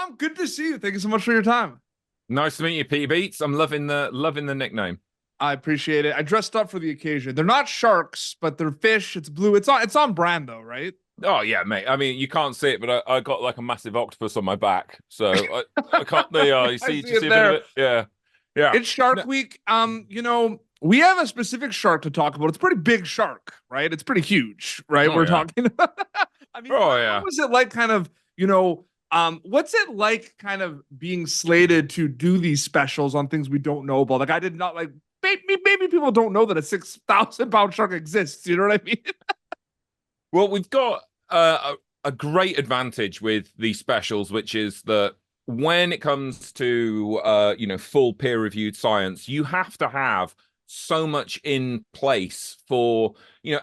Tom, good to see you. Thank you so much for your time. Nice to meet you, Peter Beats. I'm loving the nickname. I appreciate it. I dressed up for the occasion. They're not sharks, but they're fish. It's blue. It's on brand though, right? Oh yeah, mate. I mean, you can't see it, but I got like a massive octopus on my back, so I can't. There you are. You I see? Do see you see it a bit of there. it? Yeah, yeah. It's Shark No, Week. We have a specific shark to talk about. It's a pretty big shark, right? It's pretty huge, right? oh We're yeah. talking. I mean, Oh what yeah. was it like? What's it like? Kind of being slated to do these specials on things we don't know about. Like, I did not like. Maybe people don't know that a 6,000 pound shark exists. You know what I mean? Well, we've got a great advantage with these specials, which is that when it comes to full peer-reviewed science, you have to have so much in place for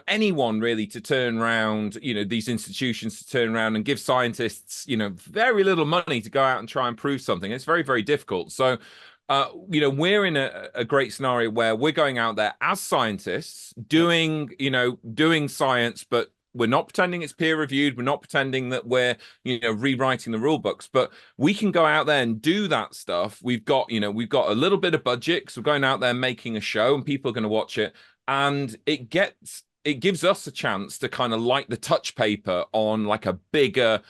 anyone really to turn around, these institutions to turn around and give scientists very little money to go out and try and prove something. It's very, very difficult. So we're in a great scenario where we're going out there as scientists doing science, but we're not pretending it's peer reviewed. We're not pretending that we're, rewriting the rule books, but we can go out there and do that stuff. We've got a little bit of budget because we're going out there making a show and people are going to watch it. And it gives us a chance to kind of light the touch paper on like a bigger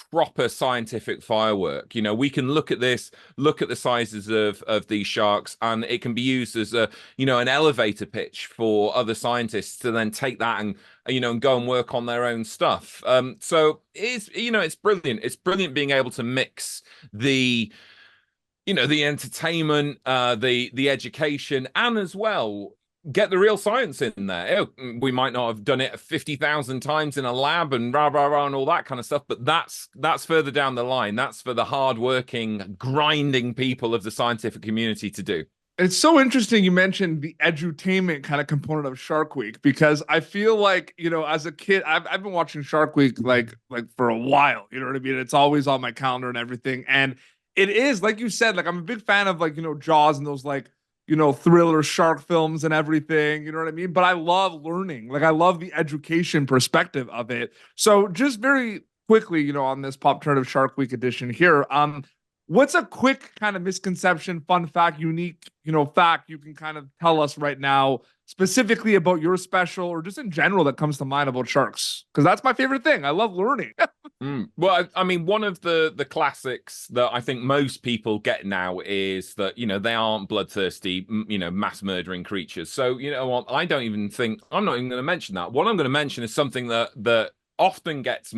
proper scientific firework. We can look at this, look at the sizes of these sharks, and it can be used as an elevator pitch for other scientists to then take that and go and work on their own stuff. So it's brilliant. It's brilliant being able to mix the entertainment, the education, and as well get the real science in there. We might not have done it 50,000 times in a lab and rah rah rah and all that kind of stuff, but that's further down the line. That's for the hardworking, grinding people of the scientific community to do. It's so interesting you mentioned the edutainment kind of component of Shark Week because I feel like, as a kid, I've been watching Shark Week like for a while. You know what I mean? It's always on my calendar and everything. And it is, like you said, like I'm a big fan of Jaws and those thriller shark films and everything. You know what I mean? But I love learning. Like I love the education perspective of it. So just very quickly, on this Pop Turnative Shark Week edition here, what's a quick kind of misconception, fun fact, unique, fact you can kind of tell us right now, specifically about your special or just in general that comes to mind about sharks? Because that's my favorite thing. I love learning. Well, I mean, one of the classics that I think most people get now is that they aren't bloodthirsty, mass murdering creatures. So you know what? I don't even think I'm not even going to mention that. What I'm going to mention is something that often gets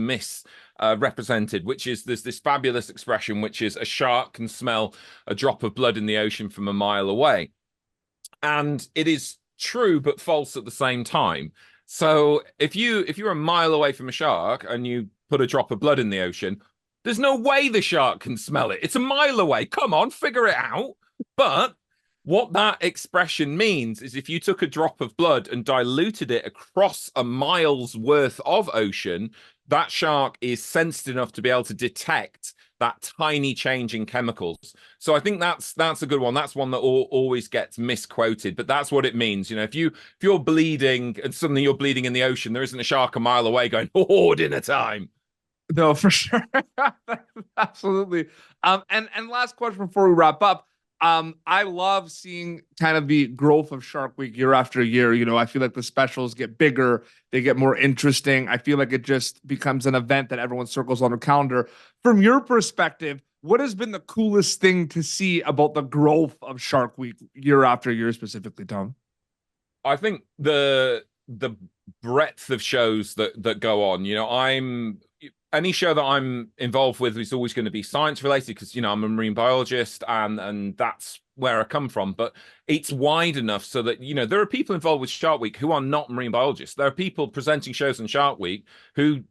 represented, which is there's this fabulous expression, which is a shark can smell a drop of blood in the ocean from a mile away, and it is true but false at the same time. So if you're a mile away from a shark and you put a drop of blood in the ocean, there's no way the shark can smell it. It's a mile away. Come on, figure it out. But what that expression means is if you took a drop of blood and diluted it across a mile's worth of ocean, that shark is sensed enough to be able to detect that tiny change in chemicals. So I think that's a good one. That's one that always gets misquoted, but that's what it means. If you're bleeding and suddenly you're bleeding in the ocean, there isn't a shark a mile away going, "Oh, dinner time." No, for sure. Absolutely. And last question before we wrap up. I love seeing kind of the growth of Shark Week year after year. I feel like the specials get bigger, they get more interesting. I feel like it just becomes an event that everyone circles on their calendar. From your perspective, what has been the coolest thing to see about the growth of Shark Week year after year, specifically, Tom? I think the breadth of shows that go on, I'm any show that I'm involved with is always going to be science related because I'm a marine biologist and that's where I come from. But it's wide enough so that there are people involved with Shark Week who are not marine biologists. There are people presenting shows on Shark Week who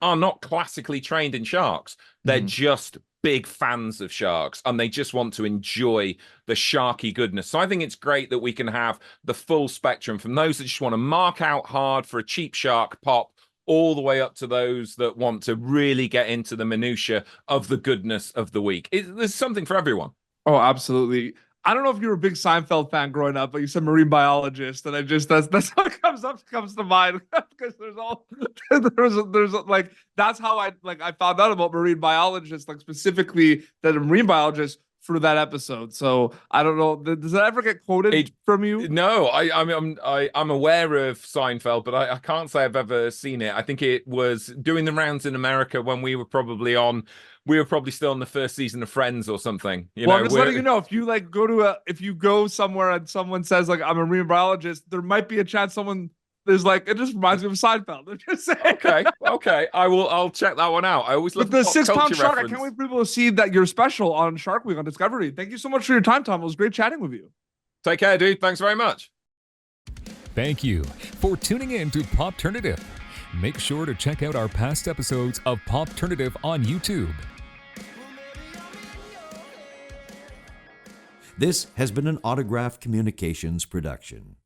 are not classically trained in sharks. They're just big fans of sharks and they just want to enjoy the sharky goodness. So I think it's great that we can have the full spectrum from those that just want to mark out hard for a cheap shark pop all the way up to those that want to really get into the minutiae of the goodness of the week. There's something for everyone. Oh, absolutely. I don't know if you were a big Seinfeld fan growing up, but you said marine biologist, and that's how it comes to mind because there's like that's how I found out about marine biologists, like specifically that a marine biologist for that episode. So I don't know. Does that ever get quoted from you? No, I'm aware of Seinfeld, but I can't say I've ever seen it. I think it was doing the rounds in America when we were probably still on the first season of Friends or something. I'm just letting you know, if you like if you go somewhere and someone says like I'm a marine biologist, there might be a chance someone is like, it just reminds me of Seinfeld. I'm just saying. Okay. I'll check that one out. I always love the 6 pound shark. Reference. I can't wait for people to see that you're special on Shark Week on Discovery. Thank you so much for your time, Tom. It was great chatting with you. Take care, dude. Thanks very much. Thank you for tuning in to Popternative. Make sure to check out our past episodes of Popternative on YouTube. This has been an Autograph Communications production.